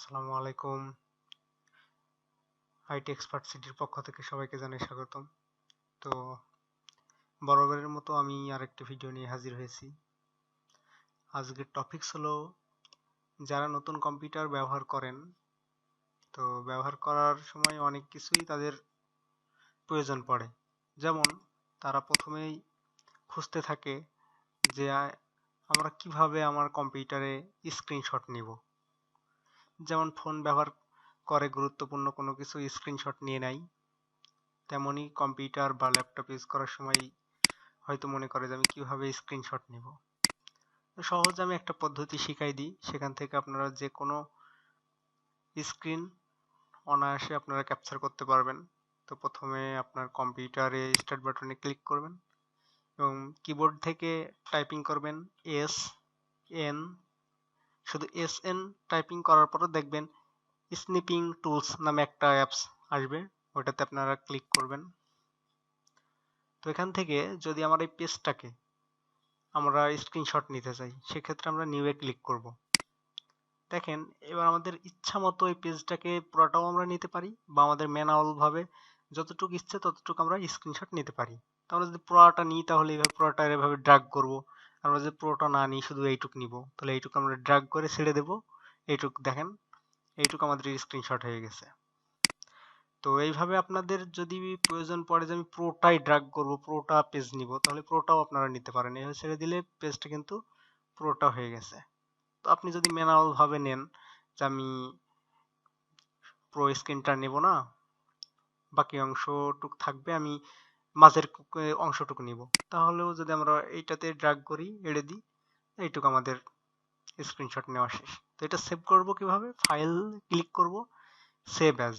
আসসালামু আলাইকুম। IT expert সিটির পক্ষ থেকে সবাইকে জানাই স্বাগতম। তো বরাবরের মতো আমি আরেকটি ভিডিও নিয়ে হাজির হয়েছি। আজকের টপিকস হলো যারা নতুন কম্পিউটার ব্যবহার করেন, তো ব্যবহার করার সময় অনেক কিছুই তাদের প্রয়োজন পড়ে। যেমন তারা প্রথমেই খুঁজতে থাকে যে আমরা কিভাবে আমার কম্পিউটারে স্ক্রিনশট নিব। যেমন ফোন ব্যবহার করে গুরুত্বপূর্ণ কোনো কিছু স্ক্রিনশট নিয়ে নেয়, তেমনি কম্পিউটার বা ল্যাপটপ ইউজ করার সময় হয়তো মনে করে যে আমি কিভাবে স্ক্রিনশট নিব। তো সহজ আমি একটা পদ্ধতি শিখাই দিই, সেখান থেকে আপনারা যে কোনো স্ক্রিন অনায়াসে আপনারা ক্যাপচার করতে পারবেন। তো প্রথমে আপনার কম্পিউটারে স্টার্ট বাটনে ক্লিক করবেন এবং কিবোর্ড থেকে টাইপিং করবেন SN, শুধু SN টাইপিং করার পরে দেখবেন স্নিপিং টুলস নামে একটা অ্যাপস আসবে, ওটাতে আপনারা ক্লিক করবেন। তো এখান থেকে যদি আমার এই পেজটাকে আমরা স্ক্রিনশট নিতে চাই, সেক্ষেত্রে আমরা নিউ এ ক্লিক করব। দেখেন এবার আমাদের ইচ্ছা মতো এই পেজটাকে পুরোটাও আমরা নিতে পারি, বা আমাদের ম্যানুয়াল ভাবে যতটুকু ইচ্ছে ততটুকু আমরা স্ক্রিনশট নিতে পারি। তো আমরা যদি পুরোটা নিই তাহলে এইভাবে পুরোটা এভাবে ড্র্যাগ করব। আমরা যদি পুরোটা না নিই, শুধু এইটুক নিব, তাহলে এইটুকু আমরা ড্র্যাগ করে ছেড়ে দেব। এইটুক দেখেন, এইটুকু আমাদের স্ক্রিনশট হয়ে গেছে। তো এইভাবে আপনাদের যদি প্রয়োজন পড়ে যে আমি পুরোটাই ড্র্যাগ করব, পুরোটা পেজ নিব, তাহলে পুরোটাও আপনারা নিতে পারেন। এইভাবে ছেড়ে দিলে পেজটা কিন্তু পুরোটা হয়ে গেছে। তো আপনি যদি ম্যানুয়াল ভাবে নেন যে আমি পুরো স্ক্রিনটা নেব না, বাকি অংশটুক থাকবে, আমি মাঝের অংশটুকু নিব, তাহলেও যদি আমরা এইটাতে ড্র্যাগ করি, এড়ে দিই, এইটুকু আমাদের স্ক্রিনশট নেওয়া শেষ। তো এটা সেভ করব কিভাবে? ফাইল ক্লিক করব, save as,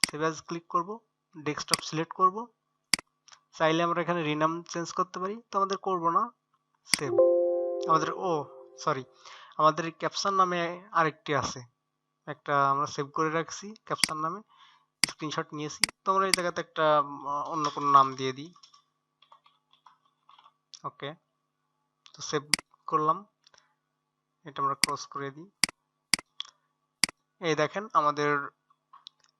save as click করব, ডেস্কটপ সিলেক্ট করব। চাইলে আমরা এখানে রিনাম চেঞ্জ করতে পারি, তো আমাদের করব না, সেভ। আমাদের সরি, আমাদের ক্যাপশন নামে আরেকটি আছে, একটা আমরা সেভ করে রাখছি ক্যাপশন নামে, স্ক্রিনশট নিয়েছি। তো আমরা এই জায়গাতে একটা অন্য কোনো নাম দিয়ে দিই। ওকে, তো সেভ করলাম, এটা আমরা ক্লোজ করে দিই। এই দেখেন আমাদের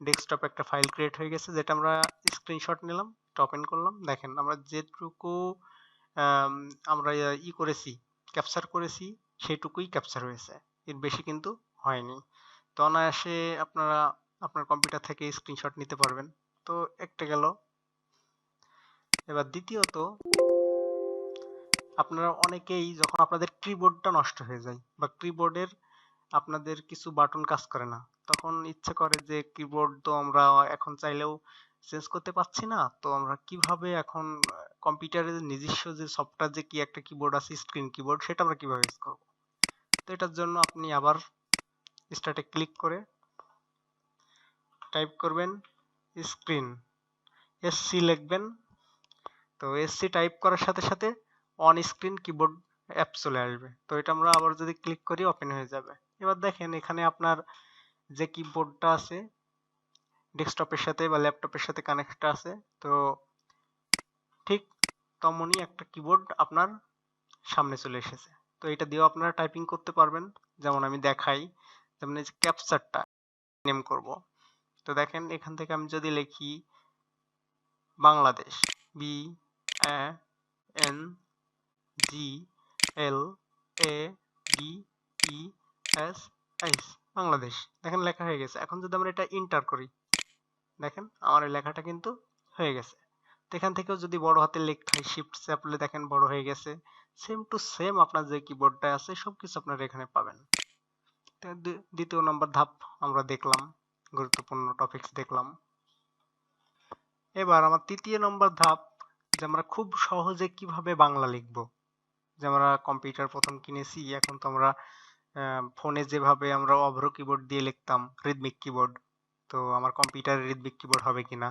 ডেস্কটপে একটা ফাইল ক্রিয়েট হয়ে গেছে, যেটা আমরা স্ক্রিনশট নিলাম, ওপেন করলাম। দেখেন আমরা যেটুকু আমরা করেছি, ক্যাপচার করেছি, সেটুকুই ক্যাপচার হয়েছে, এর বেশি কিন্তু হয়নি। তো অনায়াসে আপনারা আপনার কম্পিউটার থেকে স্ক্রিনশট নিতে পারবেন। তো একটা গেল। এবার দ্বিতীয়ত, আপনারা অনেকেই যখন আপনাদের কিবোর্ডটা নষ্ট হয়ে যায় বা কিবোর্ডের আপনাদের কিছু বাটন কাজ করে না, তখন ইচ্ছে করে যে কিবোর্ড তো আমরা এখন চাইলেও চেঞ্জ করতে পারছি না, তো আমরা কিভাবে এখন কম্পিউটারের নিজস্ব যে সফটওয়্যার যে কি একটা কিবোর্ড আছে স্ক্রিন কিবোর্ড, সেটা আমরা কিভাবে ইউজ করব। তো এটার জন্য আপনি আবার স্টার্টে ক্লিক করে টাইপ করবেন স্ক্রিন, SC লিখবেন। তো SC টাইপ করার সাথে সাথে অন স্ক্রিন কিবোর্ড অ্যাপ চলে আসবে। তো এটা আমরা আবার যদি ক্লিক করি, ওপেন হয়ে যাবে। এবার দেখেন এখানে আপনার যে কিবোর্ডটা আছে ডেস্কটপের সাথে বা ল্যাপটপের সাথে কানেক্ট আছে, তো ঠিক তেমনই একটা কিবোর্ড আপনার সামনে চলে এসেছে। তো এটা দিয়েও আপনারা টাইপিং করতে পারবেন। যেমন আমি দেখাই, যেমন এই যে ক্যাপচারটা নেম করব। তো দেখেন এখান থেকে আমি যদি লিখি বাংলাদেশ, BANGLADES, বাংলাদেশ, দেখেন লেখা হয়ে গেছে। এখন যদি আমরা এটা এন্টার করি, দেখেন আমার এই লেখাটা কিন্তু হয়ে গেছে। তো এখান থেকেও যদি বড় হাতে লিখতে হয়, শিফট চাপলে দেখেন বড় হয়ে গেছে। সেম টু সেম আপনার যে কিবোর্ডটা আছে সবকিছু আপনারা এখানে পাবেন। তো দ্বিতীয় নম্বর ধাপ আমরা দেখলাম, গুরুত্বপূর্ণ টপিকস দেখলাম। এবার আমার তৃতীয় নম্বর ধাপ, যে আমরা খুব সহজে কিভাবে বাংলা লিখব। যে আমরা কম্পিউটার প্রথম কিনেছি, এখন তো আমরা ফোনে যেভাবে আমরা অভ্র কিবোর্ড দিয়ে লিখতাম, রিদমিক কিবোর্ড, তো আমার কম্পিউটারে রিদমিক কিবোর্ড হবে কিনা,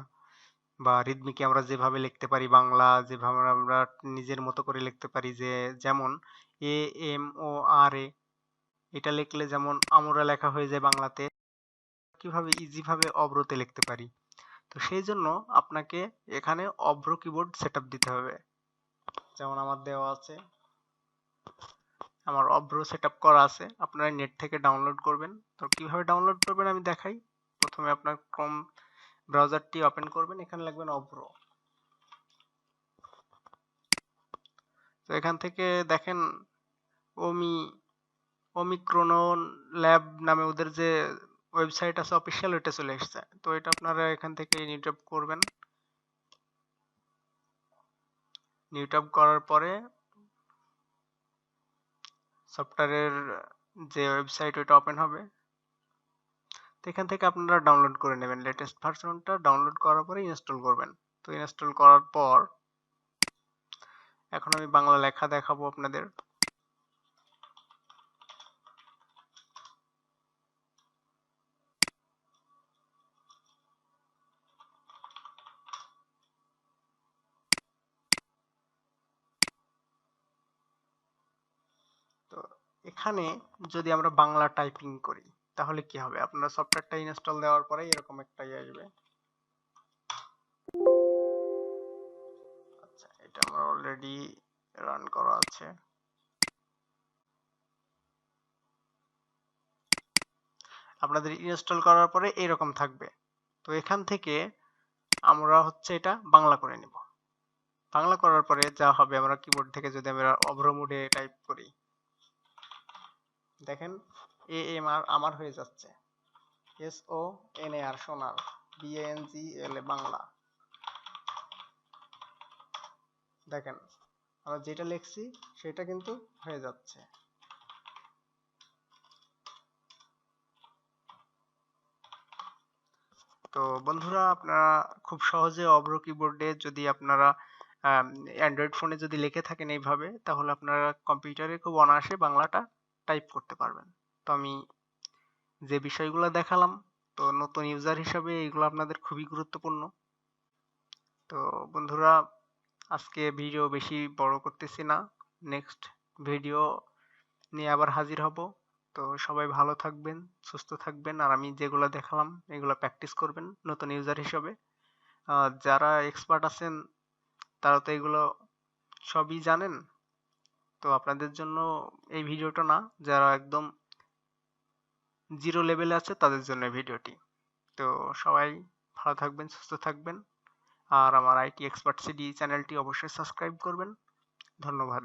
বা রিদমিকে আমরা যেভাবে লিখতে পারি বাংলা, যেভাবে আমরা নিজের মতো করে লিখতে পারি, যে যেমন AMORA, এটা লিখলে যেমন আমরা লেখা হয়ে যায় বাংলাতে, কিভাবে ইজি ভাবে অভ্রতে লিখতে পারি। তো সেই জন্য আপনাকে এখানে অভ্র কিবোর্ড সেটআপ দিতে হবে। যেমন আমার দেওয়া আছে, আমার অব্রো সেটআপ করা আছে, আপনারা নেট থেকে ডাউনলোড করবেন। তো কিভাবে ডাউনলোড করবেন আমি দেখাই। প্রথমে আপনার ক্রোম ব্রাউজারটি ওপেন করবেন, এখানে লিখবেন অব্রো। তো এখান থেকে দেখেন ওমি ওমিক্রোন ল্যাব নামে ওদের যে ওয়েবসাইট আছে অফিসিয়াল, ওইটা চলে এসেছে। তো এটা আপনারা এখান থেকে নিউট্যাব করবেন। নিউট্যাব করার পরে সফটওয়্যারের যে ওয়েবসাইট ওইটা ওপেন হবে। তো এখান থেকে আপনারা ডাউনলোড করে নেবেন, লেটেস্ট ভার্সনটা ডাউনলোড করার পরে ইনস্টল করবেন। তো ইনস্টল করার পর এখন আমি বাংলা লেখা দেখাবো আপনাদের। তো এখানে যদি আমরা বাংলা টাইপিং করি তাহলে কি হবে, আপনার সফটওয়্যারটা ইনস্টল দেওয়ার পরে এরকম একটা আসবে। আচ্ছা, এটা আমার অলরেডি রান করা আছে। আপনাদের ইনস্টল করার পরে এরকম থাকবে। তো এখান থেকে আমরা হচ্ছে এটা বাংলা করে নিব। বাংলা করার পরে যা হবে, আমরা কিবোর্ড থেকে যদি আমরা অভ্র মোডে টাইপ করি, দেখেন AMR আমার হয়ে যাচ্ছে, SONAR সোনার, BANGLA বাংলা। দেখেন আমরা যেটা লিখছি সেটা কিন্তু হয়ে যাচ্ছে। তো বন্ধুরা, আপনারা খুব সহজে অভ্র কিবোর্ডে যদি আপনারা অ্যান্ড্রয়েড ফোনে যদি লিখে থাকেন এইভাবে, তাহলে আপনারা কম্পিউটারে খুব অনায়াসে বাংলাটা টাইপ করতে পারবেন। তো আমি যে বিষয়গুলো দেখালাম, তো নতুন ইউজার হিসাবে এগুলো আপনাদের খুবই গুরুত্বপূর্ণ। তো বন্ধুরা, আজকে ভিডিও বেশি বড় করতেছি না, নেক্সট ভিডিও নিয়ে আবার হাজির হব। তো সবাই ভালো থাকবেন, সুস্থ থাকবেন, আর আমি যেগুলো দেখালাম এগুলো প্র্যাকটিস করবেন নতুন ইউজার হিসাবে। যারা এক্সপার্ট আছেন তারা তো এগুলো সবই জানেন। তো আপনাদের জন্য এই ভিডিওটা না, যারা একদম জিরো লেভেলে আছে তাদের জন্য এই ভিডিওটি। তো সবাই ভালো থাকবেন, সুস্থ থাকবেন, আর আমার আইটি এক্সপার্ট সিডি চ্যানেলটি অবশ্যই সাবস্ক্রাইব করবেন। ধন্যবাদ।